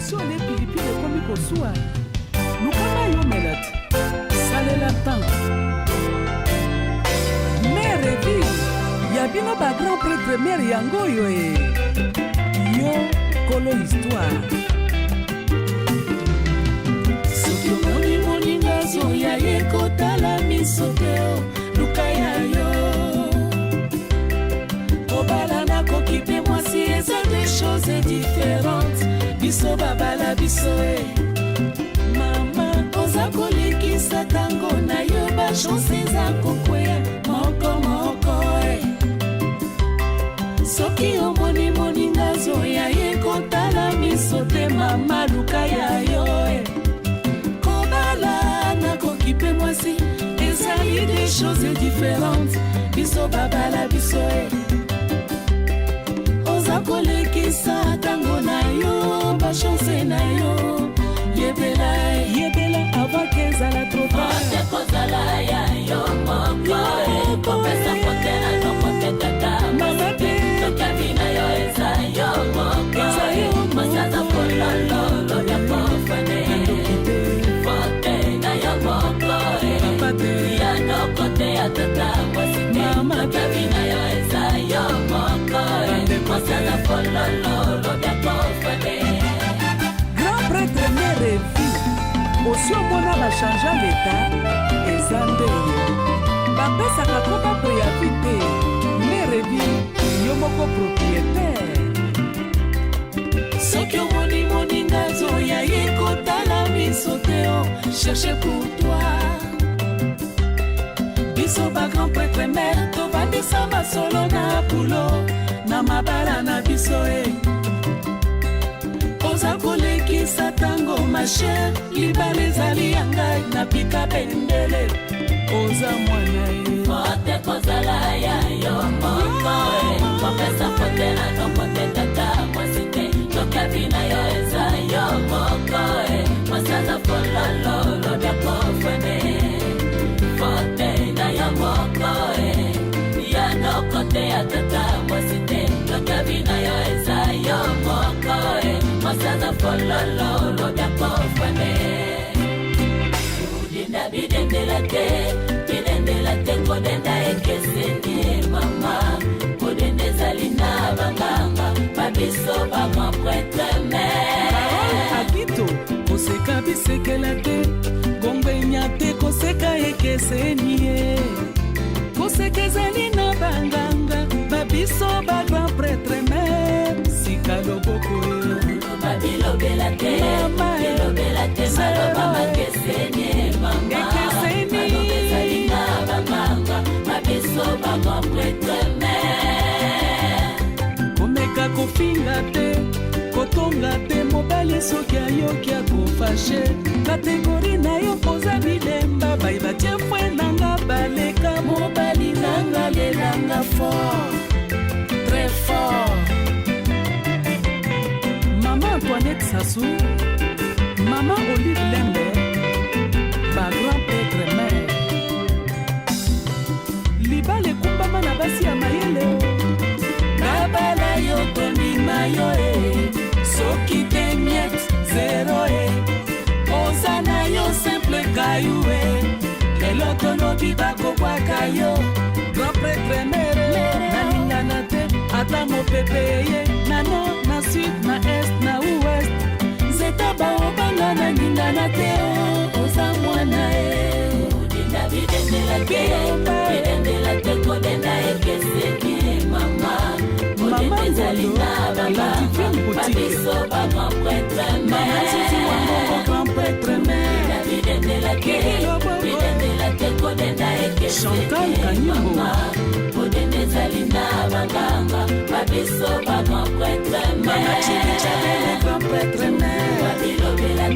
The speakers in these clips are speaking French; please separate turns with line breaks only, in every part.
Si on est pilipili comme Kosoua, nous connaissons Melat, Salela Tan. Mère ville, Yabino ba grand prêtre mère Yango yoe. Yo, Kolo histoire.
Soki moni ngazo ya yekota la misoteo, lukaya yo. Obala na kokipe moi si eza des choses différentes. Biso babala biso mama oza kolekisa tango na yo ba chance eza kokwea moko moko soki omoni ngazo ya ye kotala miso te mama luka ya yo kobala na kokipe mwasi ezali des choses différentes biso babala biso oza kolekisa tango na yo ba chance na yo yebela avant qu'ezala trop tard te kozala ya yo moko kopesa kote na nokote tata masete tokabi na yo eza yo moko masaza pololo ya pofane fote na yo moko ya nokote ya tata masete tokabi na yo eza yo moko masaza pololo ya pofane.
Grand prêtre mère vie aussi omona bachangea l'état eza ndenge bapesaka koba boyavi te mère vie yo moko propriétaire
soki omoni ngazo ya ye kotala miso te o cherche pour toi biso bagrand prêtre mère tobandisa masolo na pulo na mabala na biso oza kolekisa tango masher libala ezali ya ngai na pika bendele oza mwana fote kozala ya yo moko kopesa fote na nokote tata mwasi te tokabi na yo eza yo moko masaza fololo lobya kofane fote na yo moko ya nokote ya tata mwasi te tokabi na yo eza yo moko masaza fololo lobya kofane udinda bidendela te kodenda ekeseni mama kodende zali na banganga babiso bama prêtre mère
akito koseka bisekela te gongwenya te koseka ekeseni koseka ezali na banganga babiso bagrand prêtre mère sika loboko
bilobela te maloba makeseni mama maloba ezali na banganga babiso bagrand prêtre mère
komeka kofinga te kotonga te mobali soki ayoki akofashe kategori na yo koza bilemba bayebatie fwe nanga baleka
mobali nanga lelanga fort très fort
Maman Antoinette Sassou, Maman Olive Lembe, ba grand prêtre mère. Libale kumbama na basi ya mayele
nabala yo tondima yo soki te miet zero oza na yo simple kayu lelo tolobi bakobwaka yo
grand prêtre mère nalingana te ata mopepe ye na nord na sud na est na ouest
nzeta baobanga na ningana te oza mwana odinda bidendela te kodenda ekeseni mama kodenda ezali na banganga babiso bagrand prêtre mère bidendela te kodenda ekeseni mama kodenda ezali na banganga babiso bagrand prêtre mère bilobela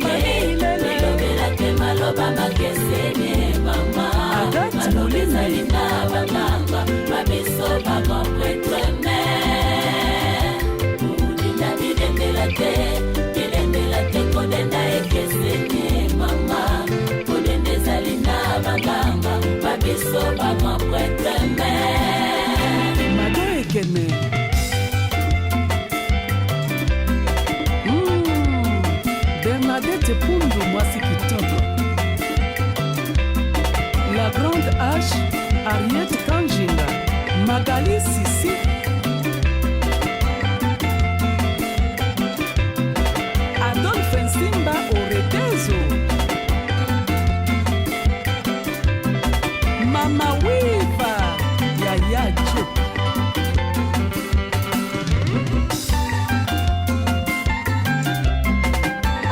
te maloba makeseni mama maloba ezali na banganga babiso bagrand prêtre mère udinda bidendela te kodenda ekeseni mama kodenda ezali na banganga babiso bagrand prêtre mère
mado ekene mwasi kitoko. La grande H, Ariette Kanjinga, Magali Sissi, Adolphe Nsimba Oretezo, Mama Wiva Yaya Jo,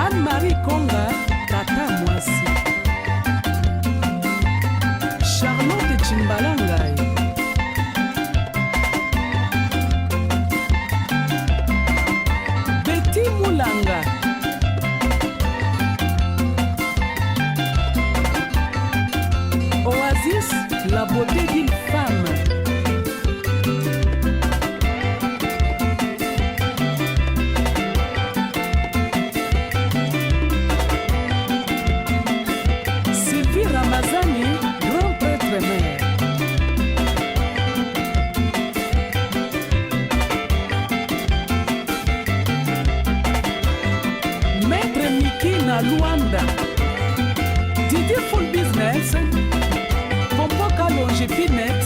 Anne-Marie Konga Tata Mwasi, Charlotte Chimbalangai, Betty Moulanga, Oasis, la beauté d'une femme. Sylvie Ramazani, grand prêtre mère. Maître Miki na Luanda, Didier Full Business, Pompo Kalonji Pinet,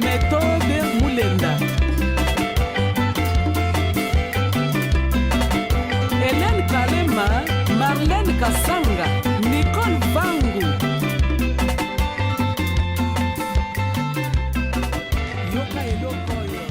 Méthode Moulenda, Hélène Kalema, Marlène Kassanga, Nicole Vangu, Yoka Elokoyo.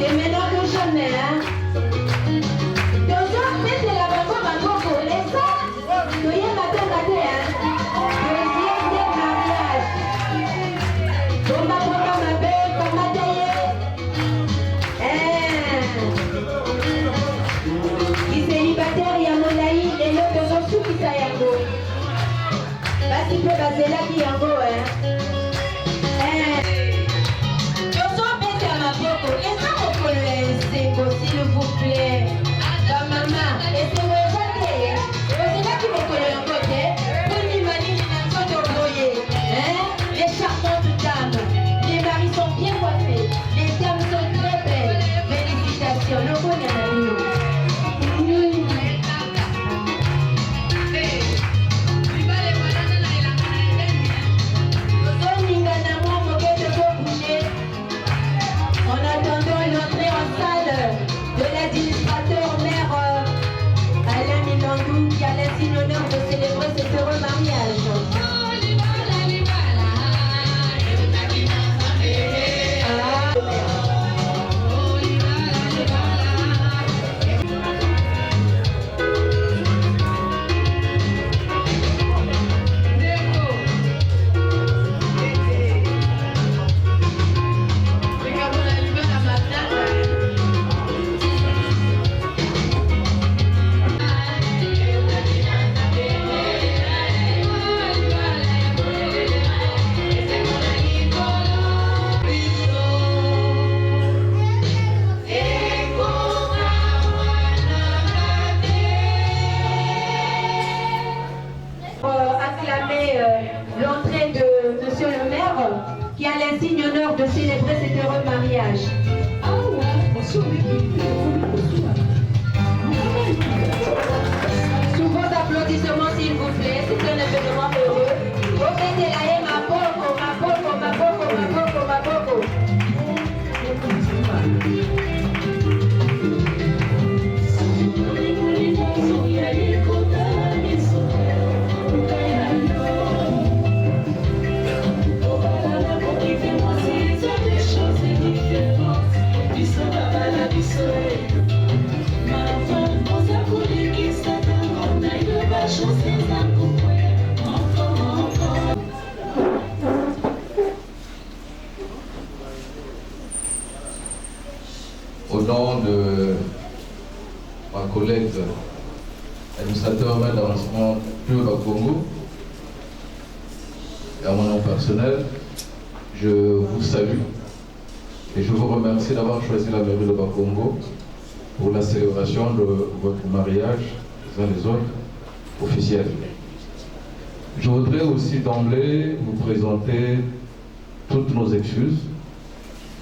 C'est maintenant que jamais, hein. Toujours, c'est la banco banco. Et ça, tu y es matin, hein. Deuxième des mariages. Bomba, bomba, ma belle, bomba, d'ailleurs. Qui célibataire, il y a mon laï, et l'autre dans sous qui ça yango. Pas si peu basé là qui yango, hein. S'il vous plaît, ta maman, et c'est mon côté, c'est là qui me connaît en côté, pour m'imaginer dans son foyer, les charmantes dames, les maris sont bien coiffés, les dames sont très belles, félicitations, le bon en attendant l'entrée en salle de l'administrateur maire Alain Milandou qui a l'insigne honneur de célébrer cet heureux mariage. L'entrée de monsieur le maire qui a l'insigne honneur de célébrer cet heureux mariage. Sous vos applaudissements s'il vous plaît, c'est un événement heureux. Ma boko, ma boko, ma boko, ma boko, ma boko.
Au nom de ma collègue administrateur maire d'arrondissement de Bakongo et à mon nom personnel, je vous salue et je vous remercie d'avoir choisi la mairie de Bakongo pour la célébration de votre mariage les uns les autres officiels. Je voudrais aussi d'emblée vous présenter toutes nos excuses.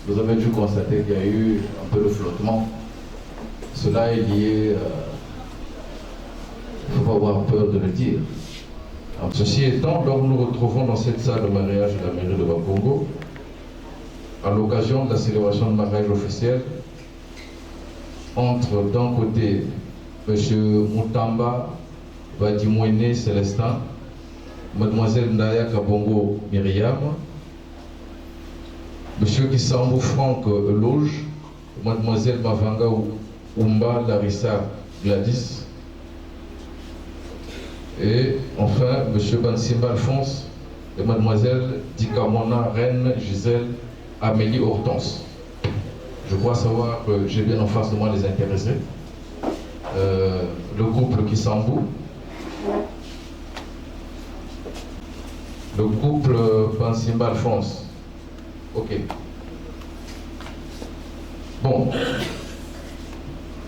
Vous avez dû constater qu'il y a eu un peu de flottement. Cela est lié, il ne faut pas avoir peur de le dire. Alors, ceci étant, donc nous nous retrouvons dans cette salle de mariage de la mairie de Bakongo à l'occasion de la célébration de mariage officiel entre d'un côté M. Moutamba Badimouene Célestin, Mademoiselle Naya Kabongo Myriam, M. Kissambo Franck Loge, Mademoiselle Mavanga Oumba Larissa Gladys, et enfin M. Bansimba Alphonse et Mademoiselle Dikamona Reine Gisèle Amélie Hortense. Je crois savoir que j'ai bien en face de moi les intéressés. Le couple Kissambo, le couple Bansimba Alphonse. Ok. Bon.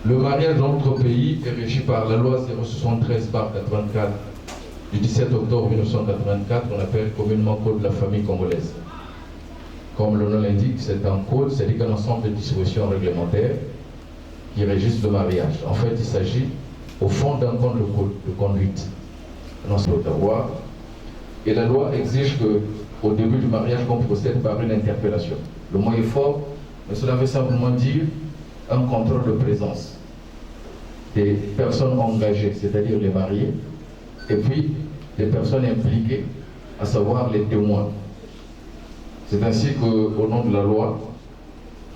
Le mariage dans notre pays est régi par la loi 073/84 du 17 octobre 1984, qu'on appelle communément Code de la famille congolaise. Comme le nom l'indique, c'est un code, c'est-à-dire qu'un ensemble de dispositions réglementaires qui régissent le mariage. En fait, il s'agit au fond d'un code de conduite. Et la loi exige qu'au début du mariage, qu'on procède par une interpellation. Le mot est fort, mais cela veut simplement dire un contrôle de présence des personnes engagées, c'est-à-dire les mariés, et puis des personnes impliquées, à savoir les témoins. C'est ainsi qu'au nom de la loi,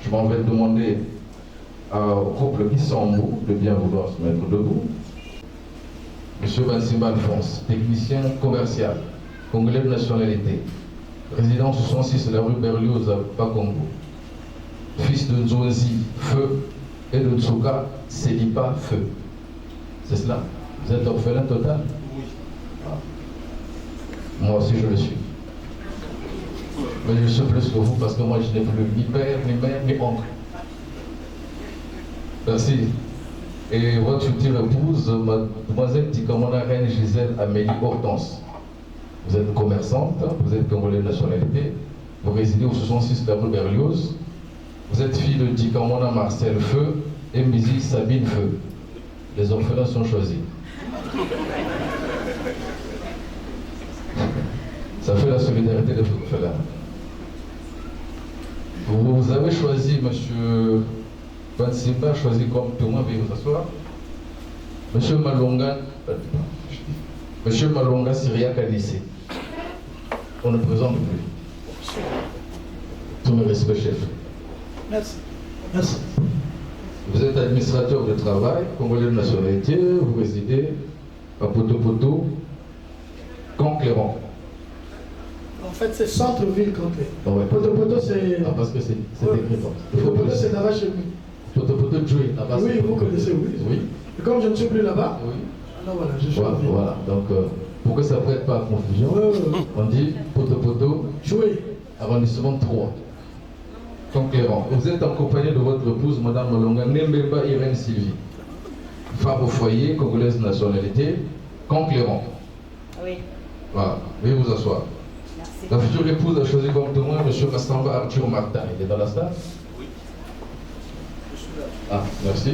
je m'en vais demander au couple Issambou de bien vouloir se mettre debout. Monsieur Bansimba Alphonse, technicien commercial, congolais de nationalité, résident 66 de la rue Berlioz à Bakongo, fils de Nzonzi, feu, et de Tsuka, Célibat, feu. C'est cela? Vous êtes orphelin total? Oui. Ah. Moi aussi je le suis. Mais je suis plus que vous parce que moi je n'ai plus ni père, ni mère, ni oncle. Merci. Et votre future épouse, mademoiselle Tikamona Reine Gisèle Amélie Hortense. Vous êtes commerçante, vous êtes congolais de nationalité, vous résidez au 66 de la rue Berlioz. Vous êtes fille de Tikamona Marcel Feu et Mbizi Sabine Feu. Les orphelins sont choisis. Ça fait la solidarité des orphelins. Vous avez choisi, monsieur Bansimba, choisi comme témoin, veuillez vous asseoir. Monsieur Malonga Syria Kanissé. On ne présente plus. Tous mes respects, chef.
Merci. Merci.
Vous êtes administrateur de travail, congolais de nationalité, vous résidez à Poto-Poto, Cancléron.
En fait, c'est centre-ville complet.
Ouais.
Poto-Poto, c'est.
Ah, parce que c'est écrit.
Poto-Poto, c'est là-bas chez lui.
Poto-Poto Djoué, là-bas.
Oui, vous connaissez, oui.
Oui.
Et comme je ne suis plus là-bas,
oui.
Alors voilà, je suis
voilà. Donc, pour que ça ne prête pas à confusion, on dit Poto-Poto
Djoué.
Arrondissement 3. Cancléron. Vous êtes accompagné de votre épouse, Madame Malonga Nembemba Irène Sylvie, femme au foyer, congolaise de nationalité, Cancléron.
Oui.
Voilà, veuillez vous asseoir.
Merci.
La future épouse a choisi comme témoin M. Massamba Arthur Martin. Il est dans la salle?
Oui. Je suis là.
Ah, merci.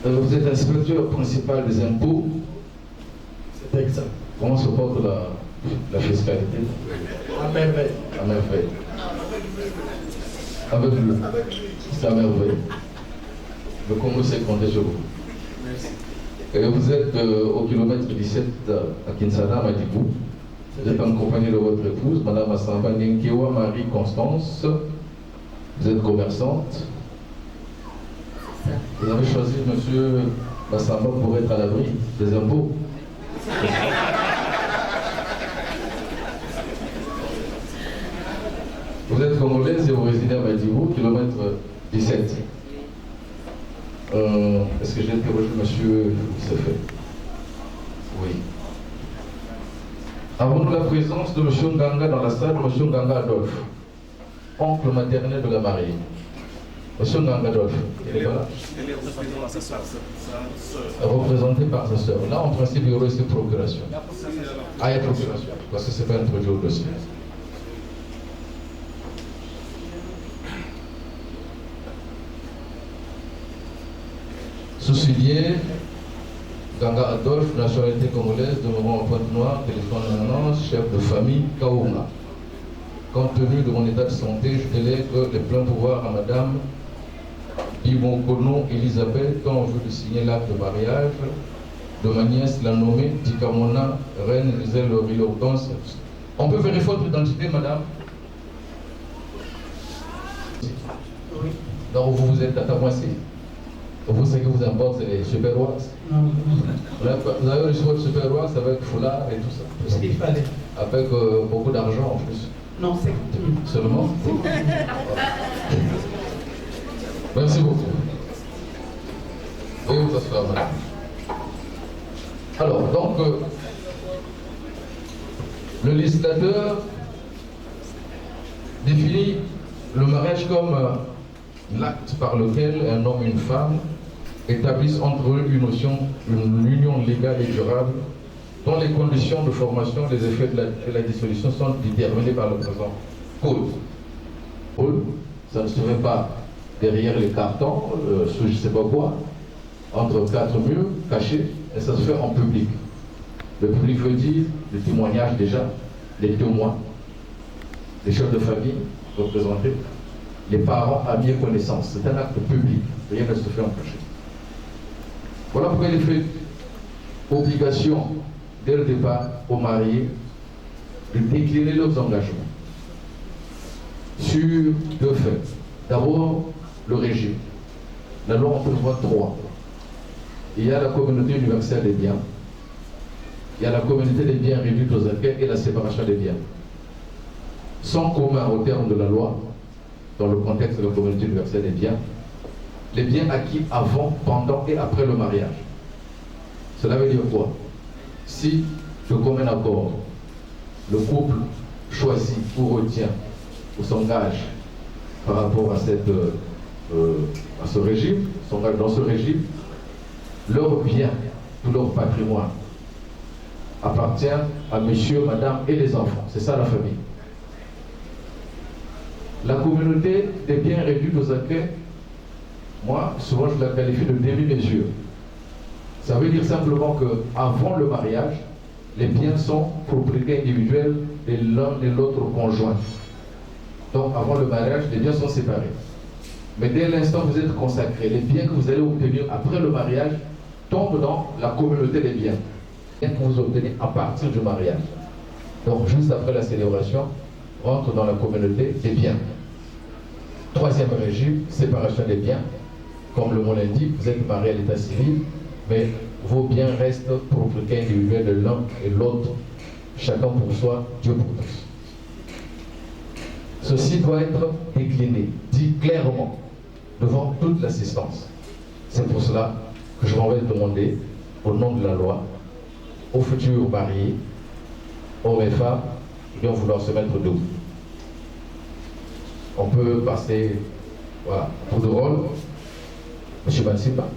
Vous êtes inspecteur principal des impôts.
C'est exact.
Comment se porte la fiscalité?
À merveille.
À merveille. Avec lui. C'est à merveille. Le Congo s'est compté sur vous.
Merci.
Et vous êtes au kilomètre 17 à Kinsana, Madibou. Vous êtes en compagnie de votre épouse, Madame Massamba Nenkewa Marie-Constance. Vous êtes commerçante. Vous avez choisi Monsieur Massamba pour être à l'abri des impôts. Vous êtes congolaise et vous résidez à Madibou, kilomètre 17. Est-ce que j'ai interrogé Monsieur Youssefé? Oui. Avons-nous la présence de Monsieur Nganga dans la salle, Monsieur Nganga Adolphe, oncle maternel de la mariée? Monsieur Nganga Adolphe, il est pas là?
Elle est représentée par sa soeur.
Représenté par sa soeur. Là, en principe, il y aurait aussi procuration. Ah, il y a procuration, parce que ce n'est pas introduit au dossier. Sous-signé, Nganga Adolphe, nationalité congolaise, demeurant en Pointe-Noire, téléphone d'annonce, chef de famille, Kaouma. Compte tenu de mon état de santé, je délègue les pleins pouvoirs à Madame Bimonkono Elisabeth, en vue de signer l'acte de mariage de ma nièce, la nommée Tikamona Reine Gisèle Hortense. On peut vérifier votre identité, Madame?
Oui.
Donc vous êtes à Tamoissi. Vous, ce qui vous importe, c'est les super wax. Vous avez reçu votre super wax avec foulard et tout ça.
Ce qu'il fallait.
Avec beaucoup d'argent en plus.
Non, c'est
seulement. Merci beaucoup. Veuillez vous asseoir, madame. Alors, donc, le législateur définit le mariage comme l'acte par lequel un homme et une femme établissent entre eux une union légale et durable dont les conditions de formation, les effets de la dissolution sont déterminés par le présent code. Ça ne se fait pas derrière les cartons, sous je ne sais pas quoi, entre quatre murs cachés, et ça se fait en public. Le public veut dire le témoignage déjà, les témoins, les chefs de famille représentés, les parents, amis et connaissances. C'est un acte public, rien ne se fait en cachet. Voilà pourquoi il est fait obligation dès le départ aux mariés de décliner leurs engagements sur deux faits. D'abord, le régime. La loi en prévoit 3. Il y a la communauté universelle des biens, il y a la communauté des biens réduits aux acquis et la séparation des biens. Sans commun au terme de la loi, dans le contexte de la communauté universelle des biens, les biens acquis avant, pendant et après le mariage. Cela veut dire quoi? Si, de commun accord, le couple choisit ou retient ou s'engage par rapport à, à ce régime, s'engage dans ce régime, leur bien, tout leur patrimoine appartient à monsieur, madame et les enfants. C'est ça la famille. La communauté des biens réduits aux acquis, moi, souvent je la qualifie de demi-mesure. Ça veut dire simplement qu'avant le mariage, les biens sont propriété individuelle de l'un et l'autre conjoint. Donc avant le mariage, les biens sont séparés. Mais dès l'instant où vous êtes consacré, les biens que vous allez obtenir après le mariage tombent dans la communauté des biens. Les biens que vous obtenez à partir du mariage. Donc juste après la célébration, rentre dans la communauté des biens. Troisième régime, séparation des biens. Comme le mot l'indique, vous êtes marié à l'état civil, mais vos biens restent propriété individuelle de l'un et l'autre, chacun pour soi, Dieu pour tous. Ceci doit être décliné, dit clairement, devant toute l'assistance. C'est pour cela que je m'en vais demander, au nom de la loi, aux futurs mariés, hommes et femmes, qui vont vouloir se mettre debout. On peut passer, voilà, pour de rôle. Monsieur Bansiba,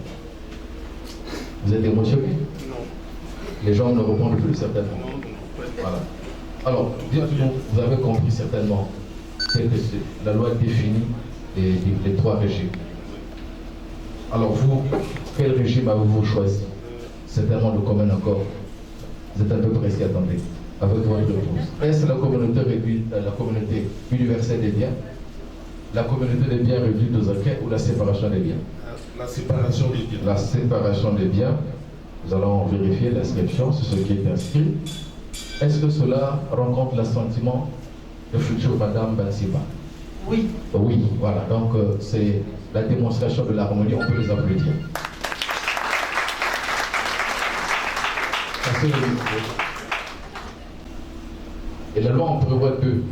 vous êtes émotionné?
Non.
Les gens ne répondent plus certainement. Voilà. Alors, dites-nous, vous avez compris certainement que la loi définit les 3 régimes. Alors vous, quel régime avez-vous choisi? Certainement le commun accord. Vous êtes un peu pressé, attendez, avec votre réponse. Est-ce la communauté réduite, la communauté universelle des biens, la communauté des biens réduits aux acquis ou la séparation des biens?
La séparation des biens.
La séparation des biens. Nous allons vérifier l'inscription, c'est ce qui est inscrit. Est-ce que cela rencontre l'assentiment de future Madame Bansiba?
Oui.
Oui, voilà. Donc c'est la démonstration de l'harmonie, on peut les applaudir. Et la loi en prévoit 2.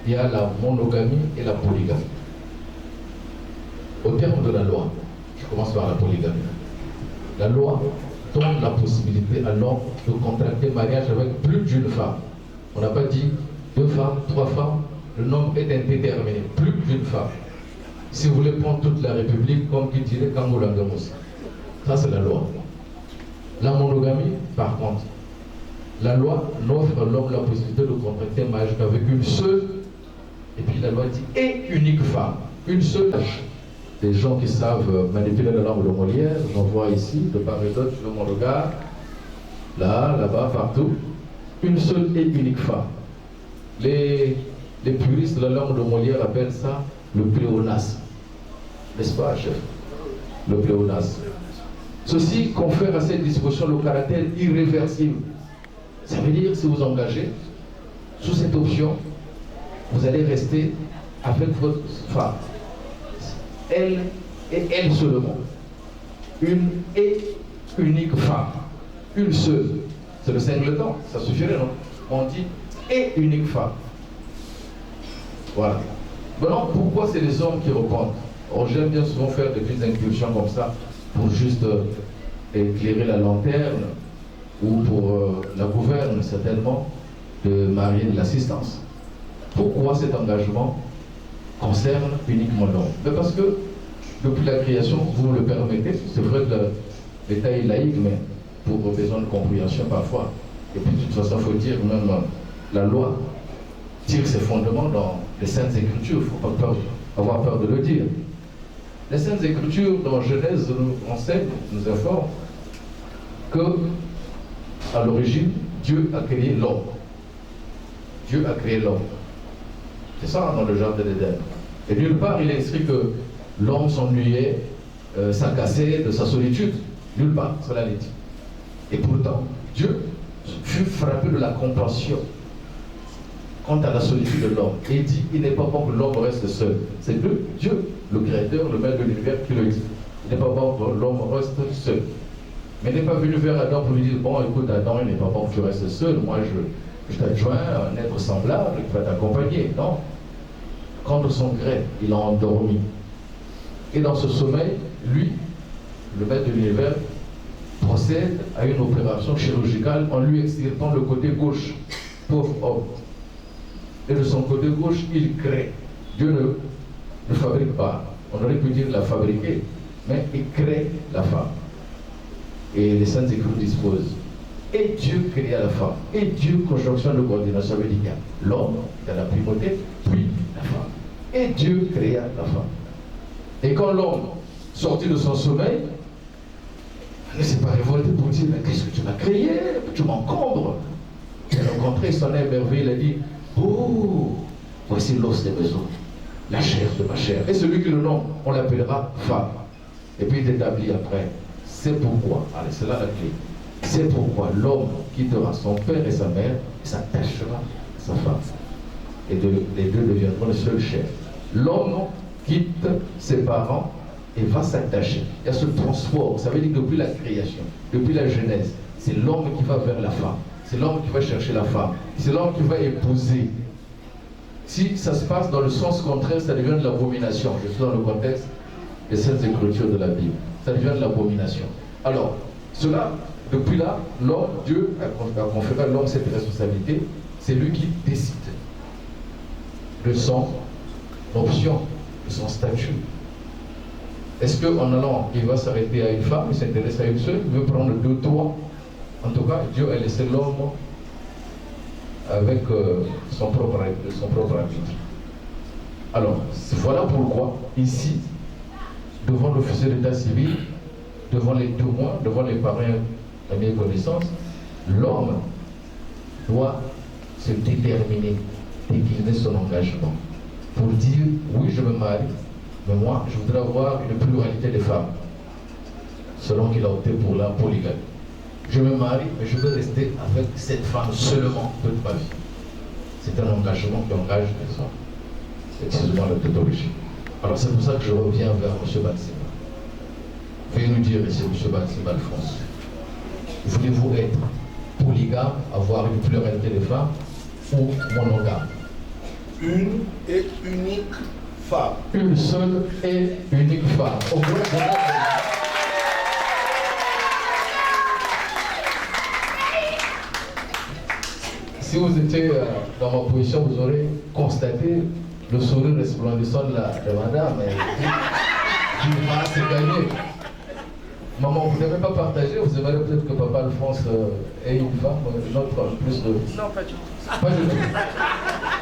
Il y a la monogamie et la polygamie. Au terme de la loi, je commence par la polygamie. La loi donne la possibilité à l'homme de contracter mariage avec plus d'une femme. On n'a pas dit 2 femmes, 3 femmes, le nombre est indéterminé, plus d'une femme. Si vous voulez prendre toute la République, comme qui dirait Kangolangamus, ça c'est la loi. La monogamie, par contre, la loi n'offre à l'homme la possibilité de contracter un mariage qu'avec une seule, et puis la loi dit, et unique femme, une seule. Des gens qui savent manipuler la langue de Molière, j'en vois ici, de part et d'autre, sur mon regard, là, là-bas, partout, une seule et unique femme. Les puristes de la langue de Molière appellent ça le pléonasme. N'est-ce pas, chef? Le pléonasme. Ceci confère à cette disposition le caractère irréversible. Ça veut dire, si vous engagez sous cette option, vous allez rester avec votre femme. Elle et elle seulement. Une et unique femme. Une seule. C'est le singleton, ça suffirait, non? On dit et unique femme. Voilà. Maintenant, pourquoi c'est les hommes qui répondent? Or, j'aime bien souvent faire des petites incursions comme ça pour juste éclairer la lanterne ou pour la gouverne, certainement, de marier de l'assistance. Pourquoi cet engagement concerne uniquement l'homme? Mais parce que depuis la création, vous le permettez, c'est vrai que l'État est laïque, mais pour besoin de compréhension parfois. Et puis de toute façon, il faut dire, même la loi tire ses fondements dans les Saintes Écritures, il ne faut pas avoir peur de le dire. Les Saintes Écritures, dans Genèse, nous enseignent, nous informent que, à l'origine, Dieu a créé l'homme. Dieu a créé l'homme. C'est ça dans le jardin d'Éden. Et nulle part, il est écrit que l'homme s'ennuyait, s'agaçait de sa solitude. Nulle part, cela l'est dit. Et pourtant, Dieu fut frappé de la compassion quant à la solitude de l'homme. Et il dit, il n'est pas bon que l'homme reste seul. C'est Dieu le Créateur, le Maître de l'univers qui le dit. Il n'est pas bon que l'homme reste seul. Mais il n'est pas venu vers Adam pour lui dire, bon écoute Adam, il n'est pas bon que tu restes seul, moi je t'adjoins un être semblable qui va t'accompagner. Non. Contre son gré, il a endormi. Et dans ce sommeil, lui, le Maître de l'univers, procède à une opération chirurgicale en lui extirpant le côté gauche. Pauvre homme. Et de son côté gauche, il crée. Dieu ne fabrique pas. On aurait pu dire la fabriquer, mais il crée la femme. Et les Saintes Écritures disposent. Et Dieu créa la femme. Et Dieu, conjonction de coordination, veut dire l'homme dans la primauté, puis la femme. Et Dieu créa la femme. Et quand l'homme sortit de son sommeil, il ne s'est pas révolté pour dire, mais qu'est-ce que tu m'as créé? Tu m'encombres. Il a rencontré, il s'en est émerveillé, il a dit, oh, voici l'os des besoins, la chair de ma chair. Et celui qui le nomme, on l'appellera femme. Et puis il établit après, c'est pourquoi, allez, c'est là la clé, c'est pourquoi l'homme quittera son père et sa mère et s'attachera à sa femme. Et les deux deviendront le seul chair. L'homme quitte ses parents et va s'attacher. Il y a ce transport, ça veut dire que depuis la création, depuis la genèse, c'est l'homme qui va vers la femme. C'est l'homme qui va chercher la femme. C'est l'homme qui va épouser. Si ça se passe dans le sens contraire, ça devient de l'abomination. Je suis dans le contexte des Saintes Écritures de la Bible. Ça devient de l'abomination. Alors, cela, depuis là, l'homme, Dieu a conféré à l'homme cette responsabilité. C'est lui qui décide de son option, de son statut. Est-ce qu'en allant, il va s'arrêter à une femme, il s'intéresse à une seule, il veut prendre deux, trois? En tout cas, Dieu a laissé l'homme avec son propre arbitre. Alors, voilà pourquoi, ici, devant l'officier d'état civil, devant les témoins, devant les parrains à mes connaissances, l'homme doit se déterminer, décliner son engagement pour dire, oui, je me marie, mais moi, je voudrais avoir une pluralité de femmes, selon qu'il a opté pour la polygamie. Je me marie, mais je veux rester avec cette femme seulement toute ma vie. C'est un engagement qui engage les hommes. Excusez-moi la tautologie. Alors c'est pour ça que je reviens vers M. Batsima. Veuillez nous dire, ici, M. Batsima Alphonse, voulez-vous être polygame, avoir une pluralité de femmes, ou monogame?
Une et unique femme.
Une seule et unique femme. Au moins, voilà. Si vous étiez dans ma position, vous aurez constaté le sourire resplendissant de madame. Je vais c'est gagné. Maman, vous n'avez pas partagé, vous aimeriez peut-être que papa Alphonse ait une femme, une autre plus de...
Non, pas du tout.
Pas du tout.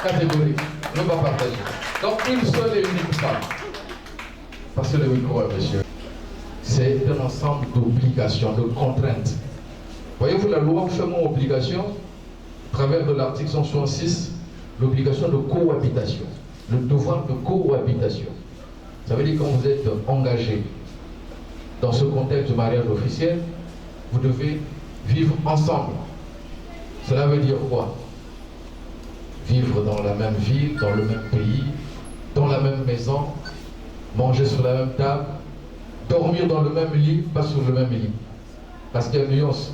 Catégorique. Ne pas partager. Donc une seule et unique femme. Passez le micro, monsieur. C'est un ensemble d'obligations, de contraintes. Voyez-vous, la loi fait mon obligation, à travers de l'article 166, l'obligation de cohabitation, le devoir de cohabitation. Ça veut dire que quand vous êtes engagé dans ce contexte de mariage officiel, vous devez vivre ensemble. Cela veut dire quoi? Vivre dans la même ville, dans le même pays, dans la même maison, manger sur la même table, dormir dans le même lit, pas sur le même lit. Parce qu'il y a une nuance.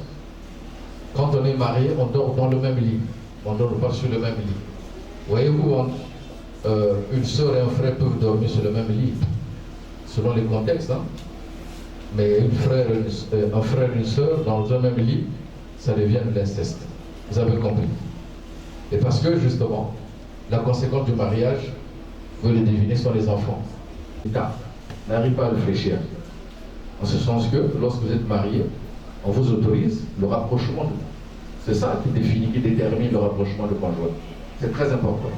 Quand on est marié, on dort dans le même lit. On ne dort pas sur le même lit. Voyez-vous, une soeur et un frère peuvent dormir sur le même lit, selon les contextes. Hein? Mais un frère et une soeur dans un même lit, ça devient de l'inceste. Vous avez compris? Et parce que, justement, la conséquence du mariage, vous le devinez, sont les enfants. L'État n'arrive pas à réfléchir. En ce sens que, lorsque vous êtes marié, on vous autorise le rapprochement. C'est ça qui définit, qui détermine le rapprochement de conjoint. C'est très important.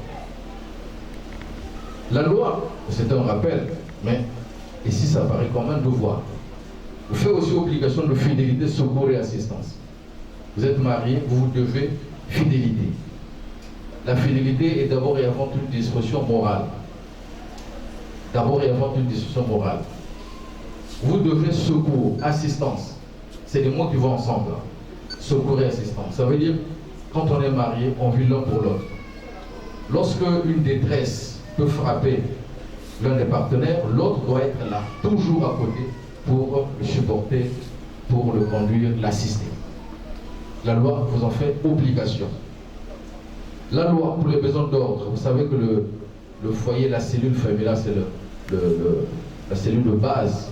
La loi, c'est un rappel, mais ici ça paraît comme un devoir. Vous faites aussi obligation de fidélité, secours et assistance. Vous êtes marié, vous devez fidélité. La fidélité est d'abord et avant tout une disposition morale. D'abord et avant tout une disposition morale. Vous devez secours, assistance. C'est des mots qui vont ensemble. Secours et assistance. Ça veut dire, quand on est marié, on vit l'un pour l'autre. Lorsque une détresse peut frapper l'un des partenaires, l'autre doit être là, toujours à côté, pour le supporter, pour le conduire, l'assister. La loi vous en fait obligation. La loi pour les besoins d'ordre, vous savez que le foyer, la cellule familiale, c'est la cellule de base.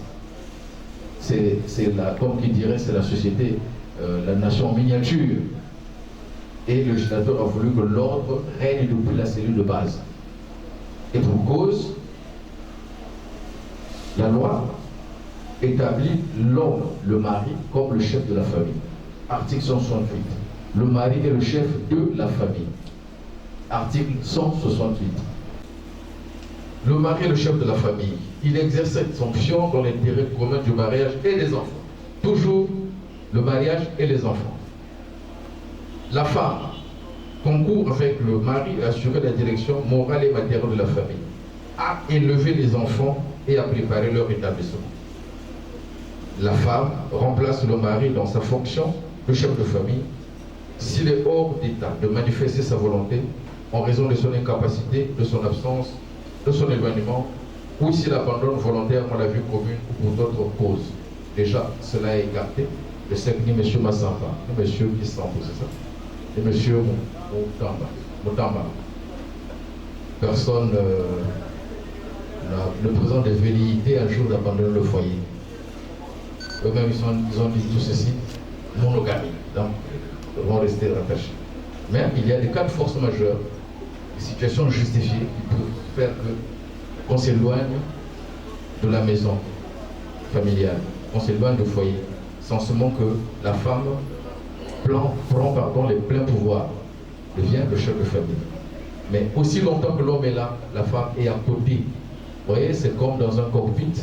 C'est comme qui dirait, c'est la société, la nation miniature. Et le législateur a voulu que l'ordre règne depuis la cellule de base. Et pour cause, la loi établit l'homme, le mari, comme le chef de la famille. Article 168. Le mari est le chef de la famille. Article 168. Le mari est le chef de la famille. Il exerce cette fonction dans l'intérêt commun du mariage et des enfants. Toujours le mariage et les enfants. La femme concourt avec le mari à assurer la direction morale et matérielle de la famille, à élever les enfants et à préparer leur établissement. La femme remplace le mari dans sa fonction de chef de famille s'il est hors d'état de manifester sa volonté en raison de son incapacité, de son absence, de son éloignement, ou s'il abandonne volontairement la vie commune ou pour d'autres causes. Déjà, cela est écarté. Je sais que ni M. Massamba, ni M. Kissambo, c'est ça, et M. Moutamba. Personne ne présente des velléités un jour d'abandonner le foyer. Eux-mêmes, ils ont dit tout ceci, monogamie. Donc, ils vont rester rattachés. Mais il y a des cas de force majeure, des situations justifiées qui peuvent faire qu'on s'éloigne de la maison familiale, qu'on s'éloigne du foyer, sans seulement que la femme prend les pleins pouvoirs, devient le chef de famille. Mais aussi longtemps que l'homme est là, la femme est à côté. Vous voyez, c'est comme dans un cockpit,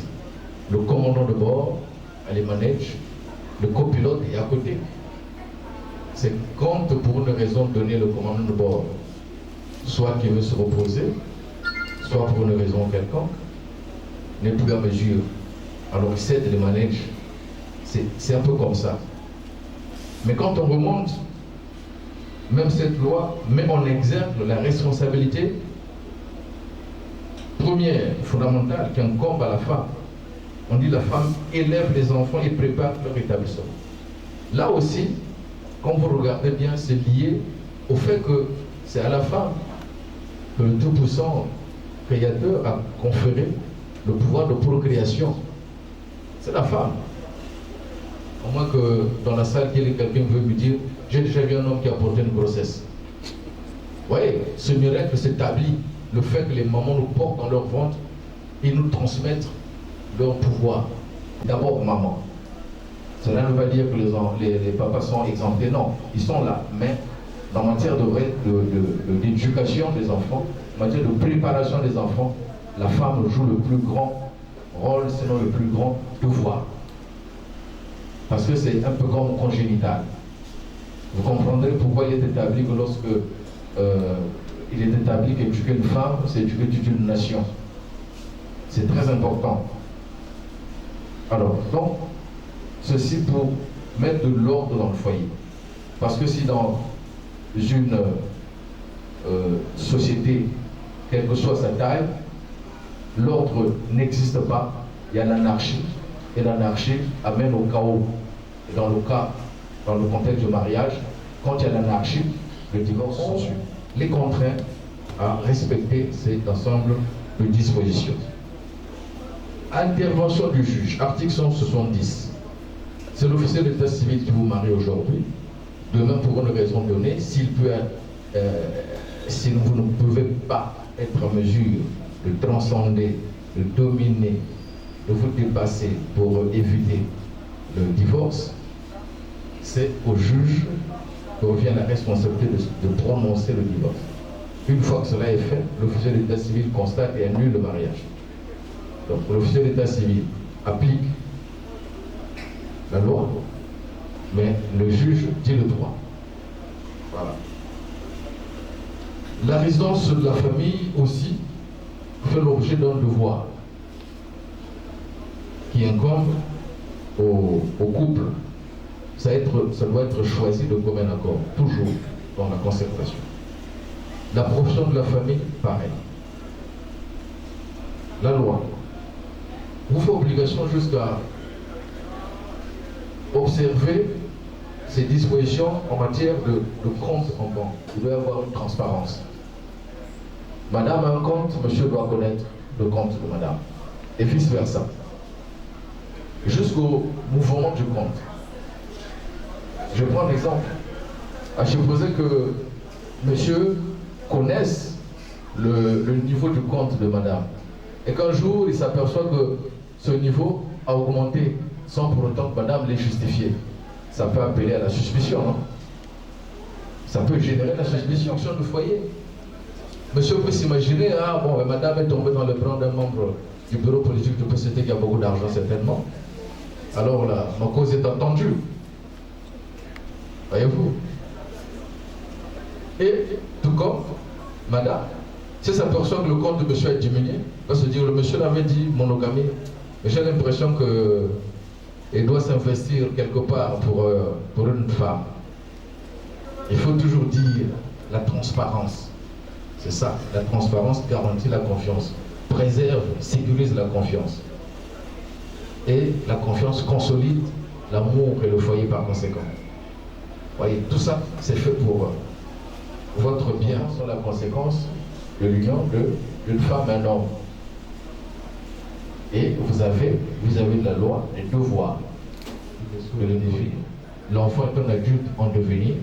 le commandant de bord a les manèges, le copilote est à côté. C'est quand pour une raison donnée le commandant de bord, soit qu'il veut se reposer, soit pour une raison quelconque, n'est plus à mesure. Alors il cède les manèges. C'est un peu comme ça. Mais quand on remonte, même cette loi met en exergue la responsabilité première, fondamentale, qui incombe à la femme. On dit la femme élève les enfants et prépare leur établissement. Là aussi, quand vous regardez bien, c'est lié au fait que c'est à la femme que le Tout-Puissant Créateur a conféré le pouvoir de procréation. C'est la femme. Au moins que dans la salle, quelqu'un veut me dire, j'ai déjà vu un homme qui a porté une grossesse. Vous voyez, ce miracle s'établit, le fait que les mamans nous portent dans leur ventre et nous transmettent leur pouvoir. D'abord maman. Cela ne veut pas dire que les papas sont exemptés, non, ils sont là. Mais en matière d'éducation des enfants, en matière de préparation des enfants, la femme joue le plus grand rôle, sinon le plus grand devoir. Parce que c'est un peu comme congénital. Vous comprendrez pourquoi il est établi que lorsque il est établi qu'éduquer une femme, c'est éduquer toute une nation. C'est très important. Alors, donc, ceci pour mettre de l'ordre dans le foyer. Parce que si dans une société, quelle que soit sa taille, l'ordre n'existe pas, il y a l'anarchie. Et l'anarchie amène au chaos. Et dans le contexte du mariage, quand il y a l'anarchie, le divorce s'ensuit. Les contraint à respecter cet ensemble de dispositions. Intervention du juge, article 170. C'est l'officier d'état civil qui vous marie aujourd'hui. Demain, pour une raison donnée, si vous ne pouvez pas être en mesure de transcender, de dominer, de vous dépasser pour éviter le divorce, c'est au juge que revient la responsabilité de prononcer le divorce. Une fois que cela est fait, l'officier d'état civil constate et annule le mariage. Donc l'officier d'état civil applique la loi, mais le juge dit le droit. Voilà. La résidence de la famille aussi fait l'objet d'un devoir qui incombe au couple. Ça doit être choisi de commun accord, toujours dans la concertation. La profession de la famille, pareil. la loi vous fait obligation jusqu'à observer ces dispositions en matière de compte en banque. Il doit y avoir une transparence. Madame a un compte, monsieur doit connaître le compte de madame. Et vice-versa. Jusqu'au mouvement du compte. Je prends un exemple. À supposer que monsieur connaisse le niveau du compte de madame. Et qu'un jour, il s'aperçoit que ce niveau a augmenté sans pour autant que madame l'ait justifié. Ça peut appeler à la suspicion, non? Ça peut générer la suspicion sur le foyer. Monsieur peut s'imaginer, ah bon, madame est tombée dans le bras d'un membre du bureau politique de PCT qui a beaucoup d'argent certainement. Alors là, ma cause est entendue. Voyez-vous? Et tout comme madame, si s'aperçoit que le compte de monsieur a diminué, va se dire, le monsieur l'avait dit monogamie, mais j'ai l'impression qu'il doit s'investir quelque part pour une femme. Il faut toujours dire la transparence. C'est ça, la transparence garantit la confiance, préserve, sécurise la confiance. Et la confiance consolide l'amour et le foyer par conséquent. Voyez, tout ça, c'est fait pour votre bien, sur la conséquence de l'union d'une femme et un homme. Et vous avez de la loi les devoirs de l'énergie. L'enfant est un adulte en devenir,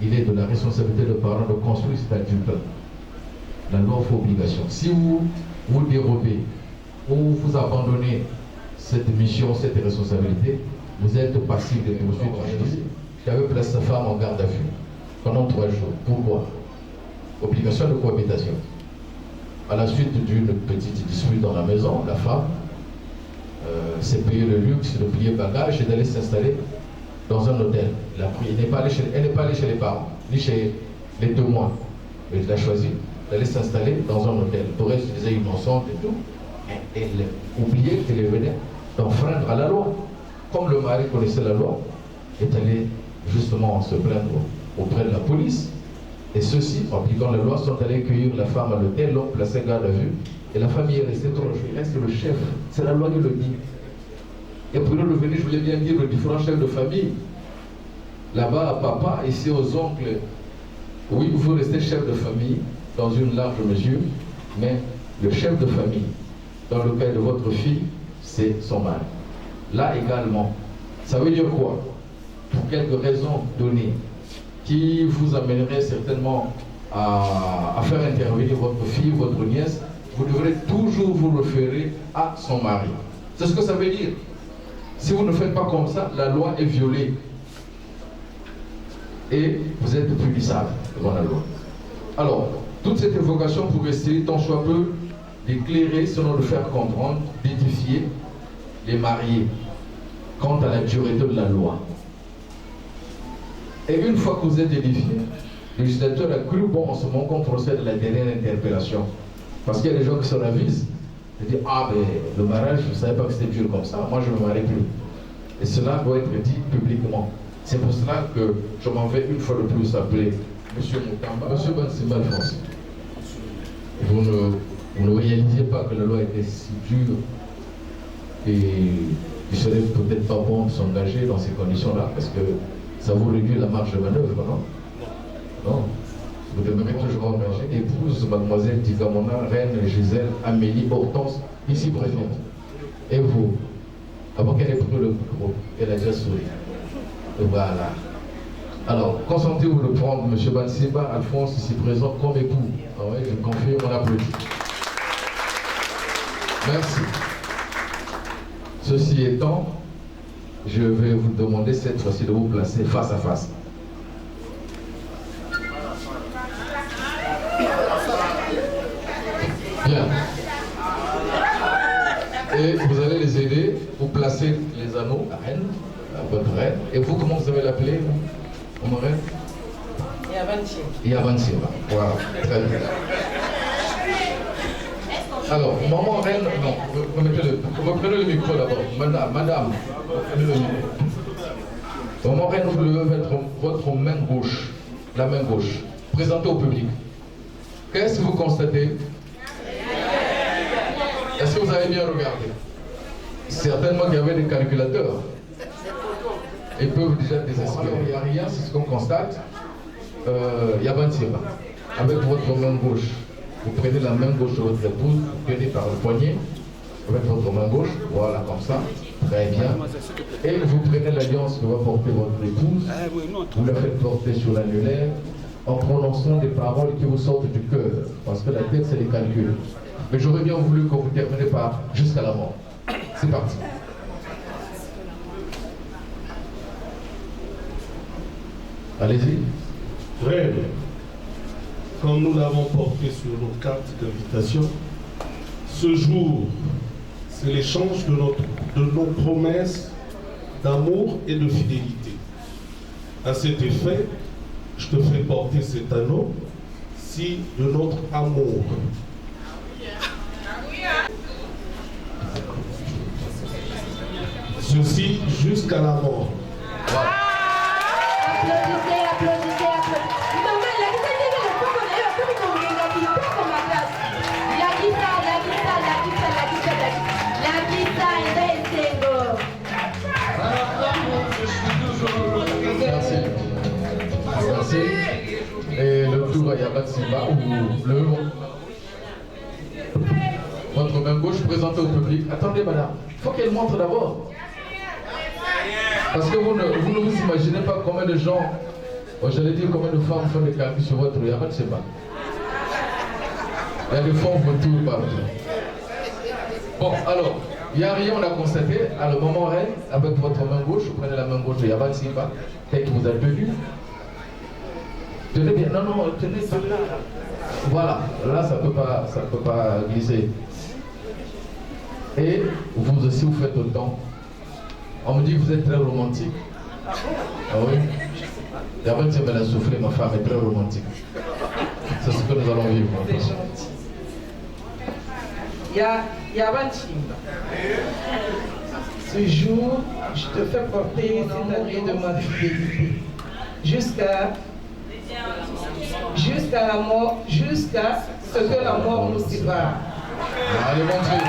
il est de la responsabilité des parents de construire cet adulte. La loi fait obligation. Si vous dérobez ou vous abandonnez cette mission, cette responsabilité, vous êtes passible de poursuite en justice. J'avais placé sa femme en garde à vue pendant 3 jours. Pourquoi? Obligation de cohabitation. À la suite d'une petite dispute dans la maison, la femme s'est payé le luxe de plier bagage et d'aller s'installer dans un hôtel. Elle n'est pas allée chez les parents, ni chez les témoins. Elle a choisi d'aller s'installer dans un hôtel. Pour elle, se disait innocente et tout. Elle oubliait qu'elle venait d'enfreindre à la loi. Comme le mari connaissait la loi, est allé justement se plaindre auprès de la police. Et ceux-ci, en appliquant la loi, sont allés cueillir la femme à l'hôtel, l'ont placée garde à vue. Et la famille est restée 3 jours. Il reste le chef. C'est la loi qui le dit. Et pour nous revenir, je voulais bien dire les différents chefs de famille. Là-bas, à papa, ici aux oncles. Oui, vous restez chef de famille dans une large mesure, mais le chef de famille, dans le cas de votre fille, c'est son mari. Là également, ça veut dire quoi? Pour quelques raisons données, qui vous amènerait certainement à faire intervenir votre fille, votre nièce, vous devrez toujours vous référer à son mari. C'est ce que ça veut dire. Si vous ne faites pas comme ça, la loi est violée. Et vous êtes punissable devant la loi. Alors, toute cette évocation pour essayer tant soit peu d'éclairer, selon de faire comprendre, d'édifier les mariés quant à la durée de la loi. Et une fois que vous êtes édifié, le législateur a cru bon en ce moment qu'on procède à la dernière interpellation. Parce qu'il y a des gens qui se ravisent et disent, ah ben le mariage, je ne savais pas que c'était dur comme ça, moi je ne me marie plus. Et cela doit être dit publiquement. C'est pour cela que je m'en vais une fois de plus appeler M. Moutamba, M. Bansimba Alphonse. Vous ne réalisez pas que la loi était si dure et il serait peut-être pas bon de s'engager dans ces conditions-là, parce que ça vous réduit la marge de manœuvre, non? Non. Vous demeurez toujours engagé. Épouse mademoiselle Digamona, Reine Gisèle, Amélie, Hortense, ici présente. Et vous, avant qu'elle ait pris le micro, elle a déjà souri. Voilà. Alors, consentez-vous de prendre M. Bansimba Alphonse, ici présent, comme époux? Ah ouais, je confirme, on applaudit. Merci. Ceci étant, je vais vous demander cette fois-ci de vous placer face à face. Bien. Et vous allez les aider, vous placez les anneaux, la reine, votre reine. Et vous, comment vous avez l'appelé, mon reine? Yavansi. Voilà, très bien. Alors, maman reine, non, reprenez le micro d'abord. Madame, reprenez le micro. Maman reine, vous levez votre main gauche, la main gauche. Présentez au public. Qu'est-ce que vous constatez? Est-ce Est-ce que vous avez bien regardé? Certainement qu'il y avait des calculateurs. Ils peuvent déjà désespérer. Il n'y a rien, c'est ce qu'on constate. Yabantiba, avec votre main gauche, vous prenez la main gauche de votre épouse, vous tenez par le poignet, avec votre main gauche, voilà, comme ça, très bien. Et vous prenez l'alliance que va porter votre épouse, vous la faites porter sur l'annulaire, en prononçant des paroles qui vous sortent du cœur, parce que la tête, c'est des calculs. Mais j'aurais bien voulu que vous terminiez par jusqu'à la mort. C'est parti. Allez-y.
Reine, comme nous l'avons porté sur nos cartes d'invitation, ce jour, c'est l'échange de nos promesses d'amour et de fidélité. À cet effet, je te fais porter cet anneau, signe de notre amour. Ceci jusqu'à la mort.
Applaudissez, applaudissez, applaudissez. Maman, la
Merci. Merci. Et le tour à Yabantiba, ou le votre main gauche présentée au public. Attendez, madame, il faut qu'elle montre d'abord. Parce que vous ne vous imaginez pas combien de gens, j'allais dire combien de femmes font des calculs sur votre Yabantiba. Il y a des fonds autour partout. Bon, alors, il n'y a rien, on a constaté, à le moment reine, avec votre main gauche, vous prenez la main gauche de Yabantiba, tel que vous a tenu. Tenez bien, non, tenez là. Voilà, là ça peut pas glisser. Et vous aussi vous faites autant. On me dit que vous êtes très romantique. Ah oui? Yabantiba l'a soufflé, ma femme est très romantique. C'est ce que nous allons vivre.
C'est gentil. Yabantiba. Ce jour, je te fais porter cette année de ma fidélité. Jusqu'à la mort, jusqu'à ce que la mort nous sépare.
Allez, bon Dieu.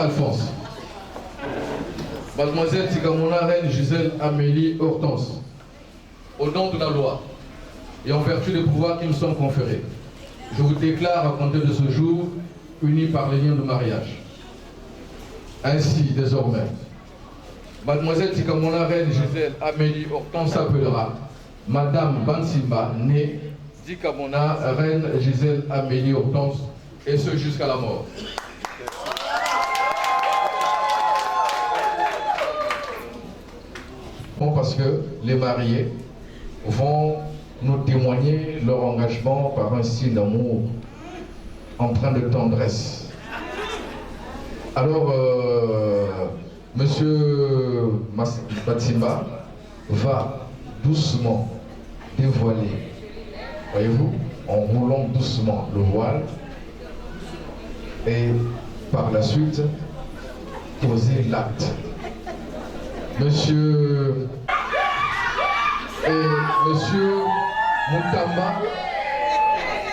Alphonse. Mademoiselle Tikamona, reine Gisèle Amélie Hortense, au nom de la loi et en vertu des pouvoirs qui nous sont conférés, je vous déclare à compter de ce jour unis par les liens de mariage. Ainsi, désormais, Mademoiselle Tikamona, reine Gisèle Amélie Hortense s'appellera Madame Bansimba, née Tikamona, reine Gisèle Amélie Hortense, et ce jusqu'à la mort. Parce que les mariés vont nous témoigner leur engagement par un signe d'amour empreint de tendresse. Alors, Monsieur Batimba va doucement dévoiler, voyez-vous, en roulant doucement le voile et par la suite poser l'acte. Monsieur Moutamba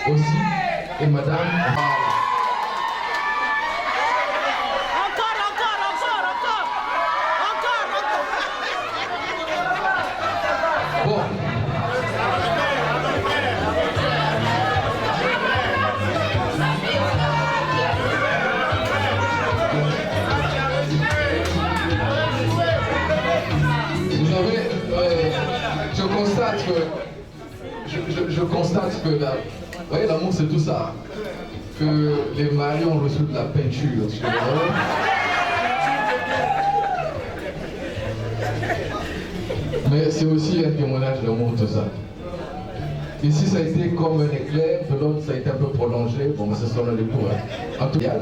aussi et Madame. Bon. Je constate que vous voyez, l'amour c'est tout ça, que les mariés ont reçu de la peinture sur eux. Mais c'est aussi un témoignage d'amour tout ça. Ici ça a été comme un éclair, de l'autre ça a été un peu prolongé, bon mais ce sont les cours. En tout cas,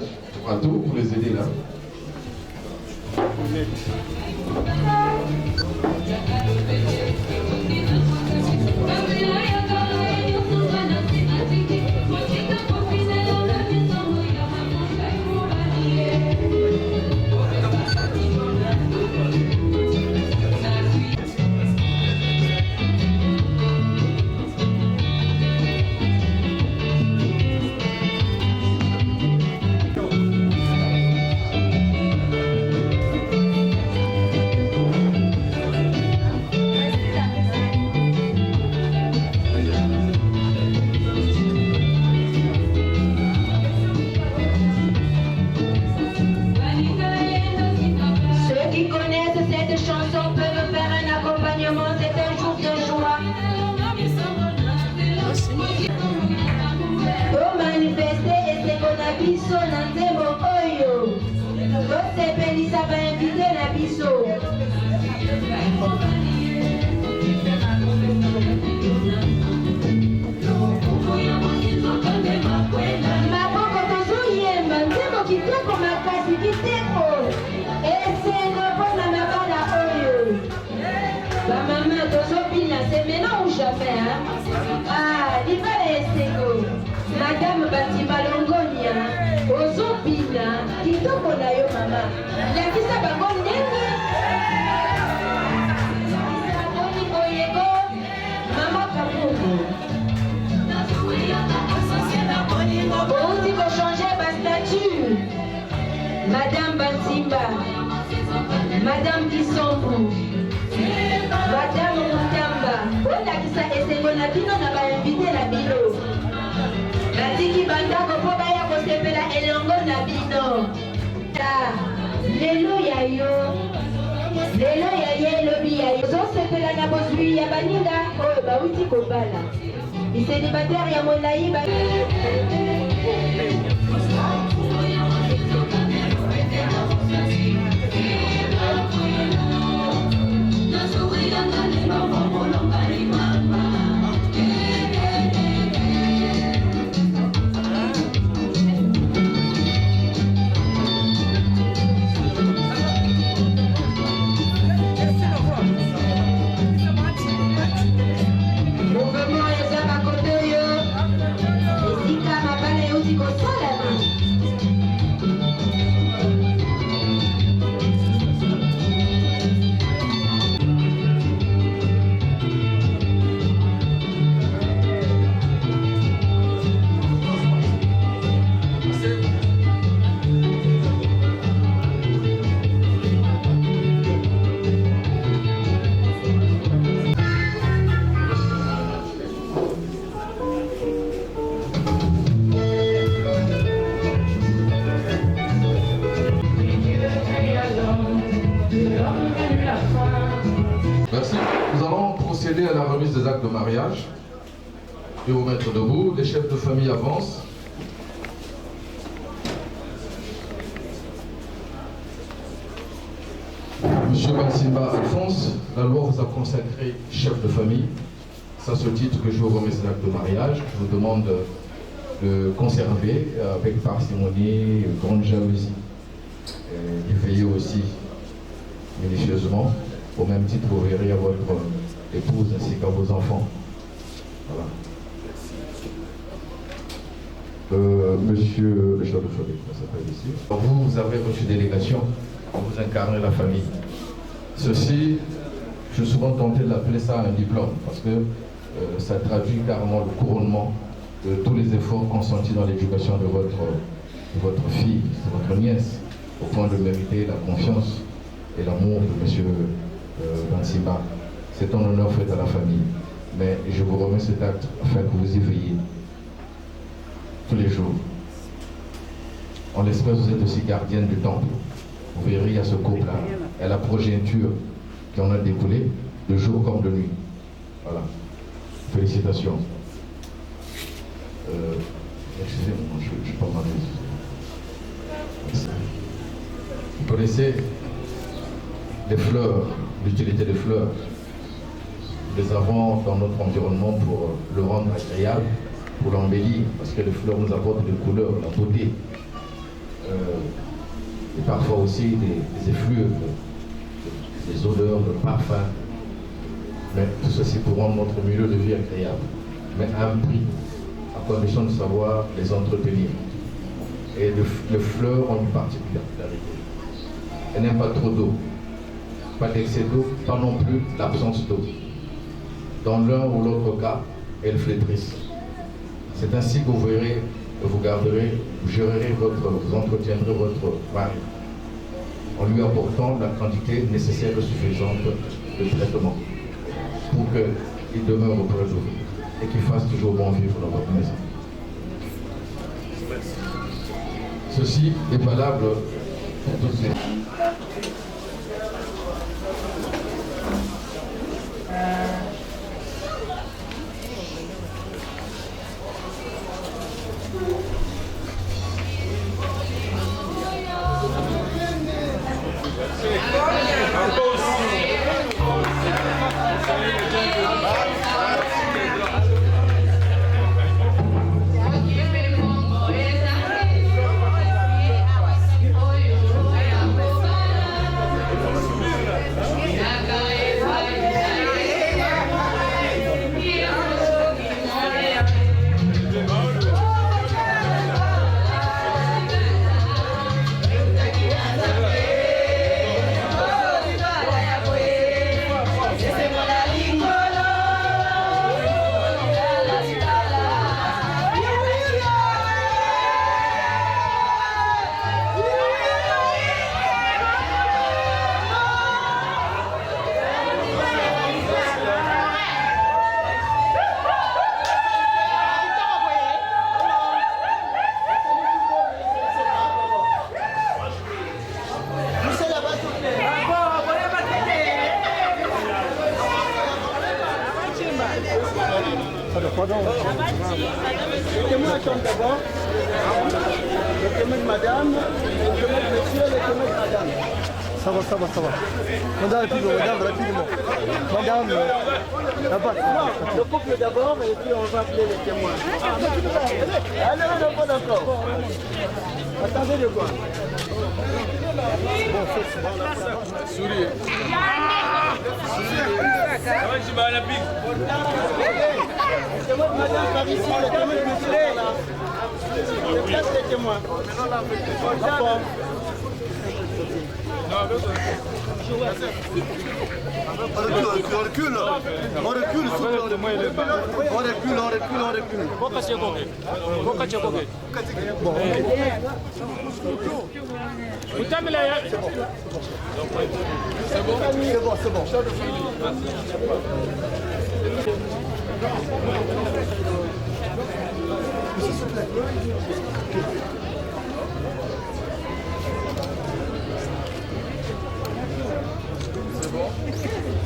à tout pour les aider là.
biso na nzembo oyo tosepelisa bainvite na biso. Maboko tozoyemba nzembo kitoko makasi kitoko esengo mpona mabala oyo. Bamama tozobina c'est maintenant ou jamais hein? Ah, libala esengo Madame Batima Longonia ozobina kitoko na yo mama lakisa bango ndenge oyego mama kapungu outi kochange bastatut Madame Batimba, Madame Kisombu, Madame Mutamba olakisa esengo na bino na bainvite na bino natiki bandako mpo baya kosepela elongo na bino. Lelo ya yo elobi ya yo ozosepela na bozwi ya baninga oyo bawuti kobala biselibatere ya molai
Merci. Nous allons procéder à la remise des actes de mariage. Je vais vous mettre debout. Les chefs de famille avancent. Monsieur Bansimba Alphonse, la loi vous a consacré chef de famille. C'est à ce titre que je vous remets ces actes de mariage. Je vous demande de conserver avec parcimonie, grande jalousie. Et de veiller aussi minutieusement. Au même titre, vous verrez à votre épouse ainsi qu'à vos enfants. Voilà. Monsieur le chef de famille, ça s'appelle ici. Vous avez reçu délégation, vous incarnez la famille. Ceci, je suis souvent tenté de l'appeler ça un diplôme, parce que ça traduit carrément le couronnement de tous les efforts consentis dans l'éducation de votre fille, de votre nièce, au point de mériter la confiance et l'amour de monsieur Bansimba. C'est un honneur fait à la famille. Mais je vous remets cet acte afin que vous y veillez tous les jours. En l'espèce, vous êtes aussi gardienne du temple. Vous verrez à ce couple-là, et la progéniture qui en a découlé, de jour comme de nuit. Voilà. Félicitations. Excusez-moi, je ne suis pas mal. Vous connaissez les fleurs, l'utilité des fleurs. Nous les avons dans notre environnement pour le rendre agréable, pour l'embellir, parce que les fleurs nous apportent des couleurs, la beauté, et parfois aussi des effluves, des odeurs, le parfum. Mais tout ceci pour rendre notre milieu de vie agréable, mais à un prix, à condition de savoir les entretenir. Et les fleurs ont une particularité. Elles n'aiment pas trop d'eau, pas d'excès d'eau, pas non plus l'absence d'eau. Dans l'un ou l'autre cas, elles flétrissent. C'est ainsi que vous verrez, vous garderez, vous gérerez vous entretiendrez votre mari en lui apportant la quantité nécessaire et suffisante de traitement pour qu'il demeure auprès de vous et qu'il fasse toujours bon vivre dans votre maison. Ceci est valable pour toutes les...
pardon. Le témoin attend d'abord. Le témoin de madame, le témoin de monsieur, le témoin de madame. Ça va. Madame, rapidement. Madame, là-bas. Le couple d'abord et puis on va appeler les témoins. Allez, pas d'accord. Attendez de quoi.
Souris.
Le témoin de madame par ici, le témoin de monsieur là. Je place les témoins. D'accord.
On recule.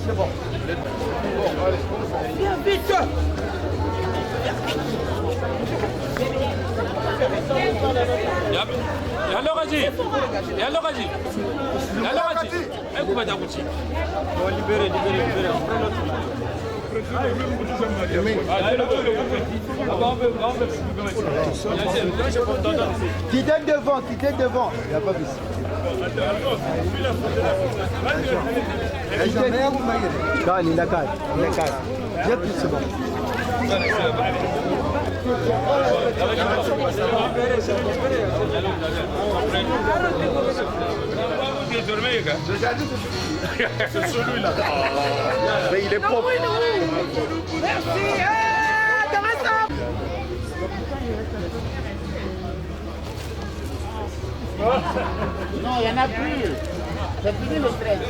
C'est bon.
Viens vite. Qui est devant, il n'y a pas vu. Il a calme. J'ai plus, c'est bon.
C'est celui-là. Mais il est propre.
Merci.
Non, il n'y en a plus. C'est fini le stress.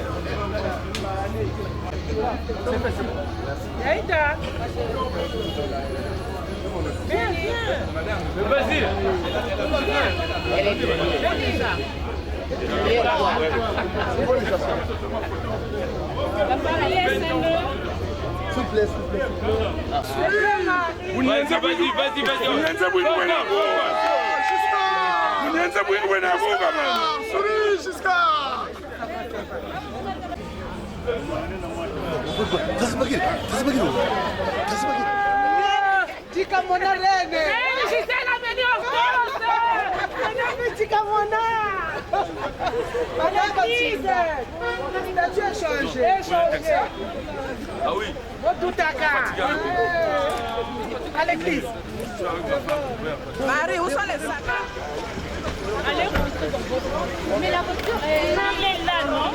Aïda.
Vas-y.
Elle est
Souplesse.
Ah oui.
À l'église.
Marie, où sont les sacs? Allez, mais la voiture est là, non?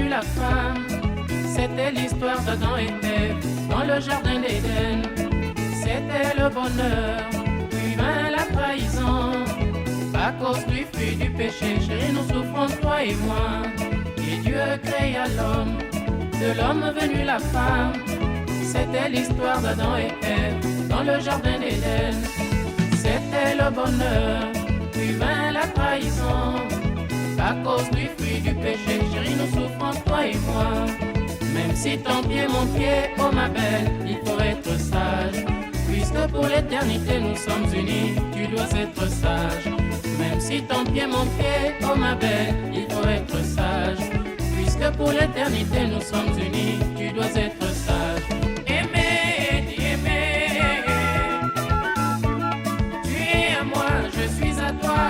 La femme, c'était l'histoire d'Adam et Ève dans le jardin d'Éden. C'était le bonheur, puis vint la trahison. À cause du fruit du péché, chérie, nous souffrons, toi et moi. Et Dieu créa l'homme, de l'homme venu la femme. C'était l'histoire d'Adam et Ève dans le jardin d'Éden. C'était le bonheur, puis vint la trahison. À cause du fruit du péché, chérie, nous souffrons, toi et moi. Même si ton pied, mon pied, oh ma belle, il faut être sage. Puisque pour l'éternité nous sommes unis, tu dois être sage. Même si ton pied, mon pied, oh ma belle, il faut être sage. Puisque pour l'éternité nous sommes unis, tu dois être sage. Aimer, aimer, tu es à moi, je suis à toi.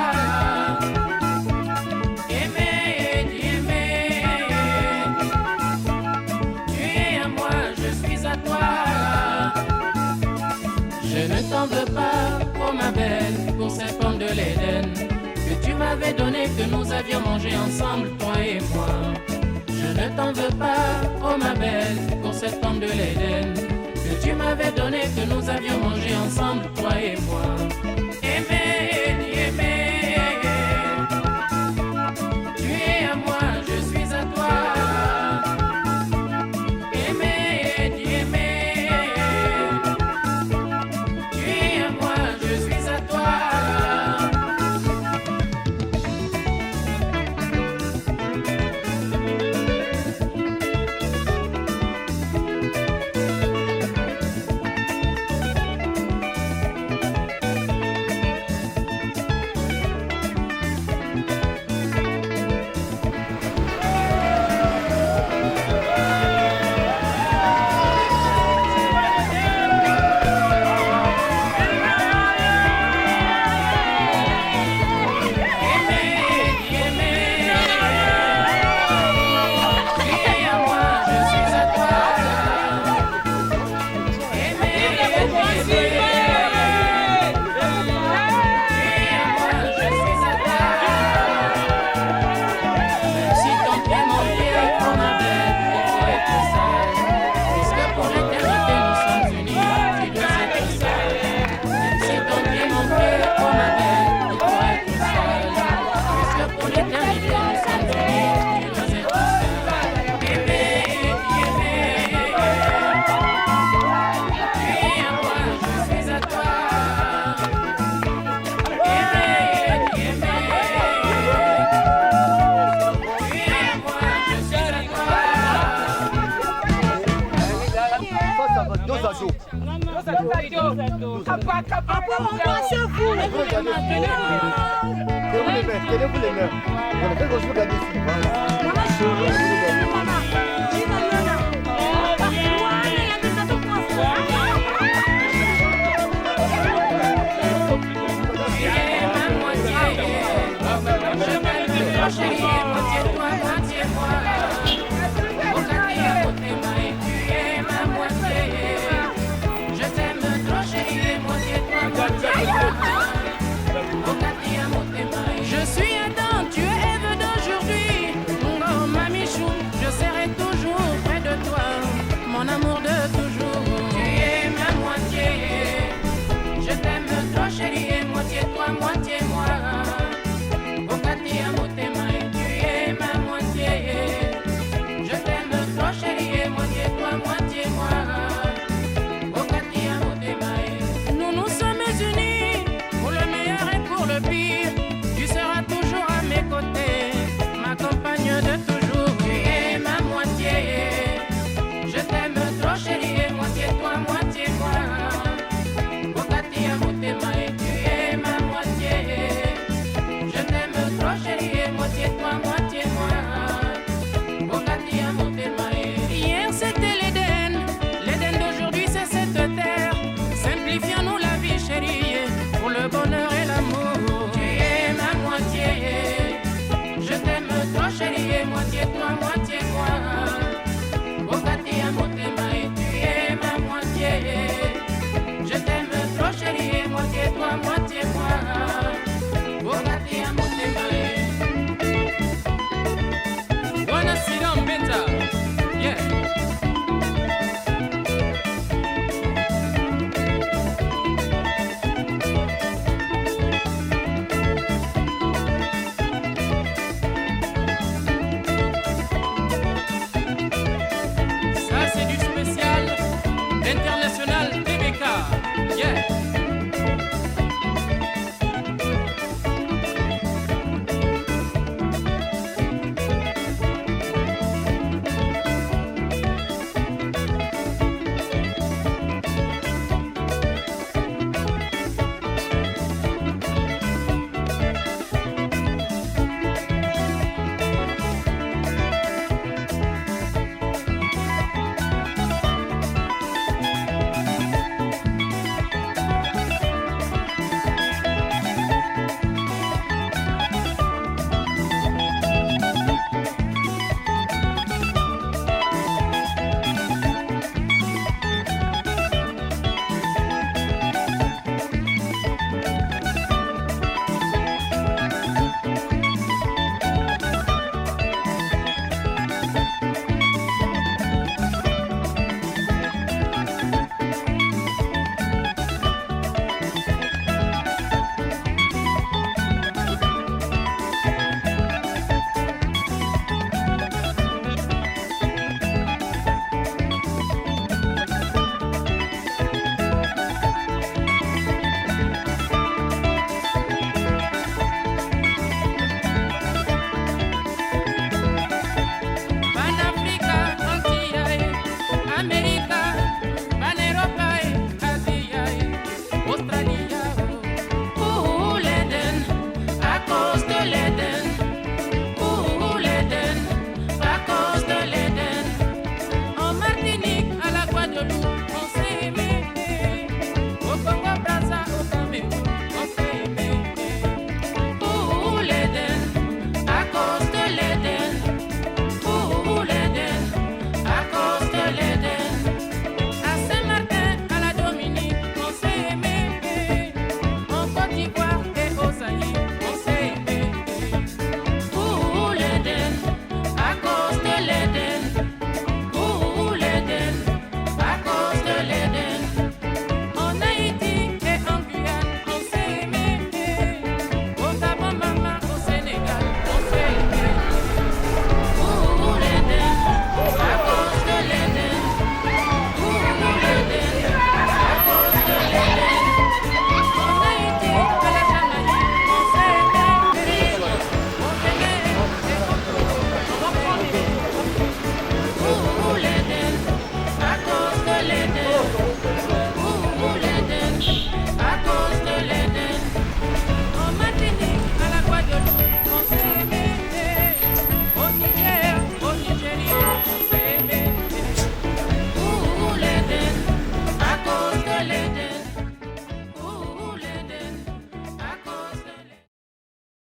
Aimer, aimer. t'en veux pas, oh ma belle, pour cette pomme de l'Éden que tu m'avais donné, que nous avions mangé ensemble, toi et moi. Je ne t'en veux pas, oh ma belle, pour cette pomme de l'Éden que tu m'avais donné, que nous avions mangé ensemble, toi et moi. Aimer, aimer, tu es à moi, je suis à toi. Aimer, aimer, tu es à moi, je suis à toi. Chérie.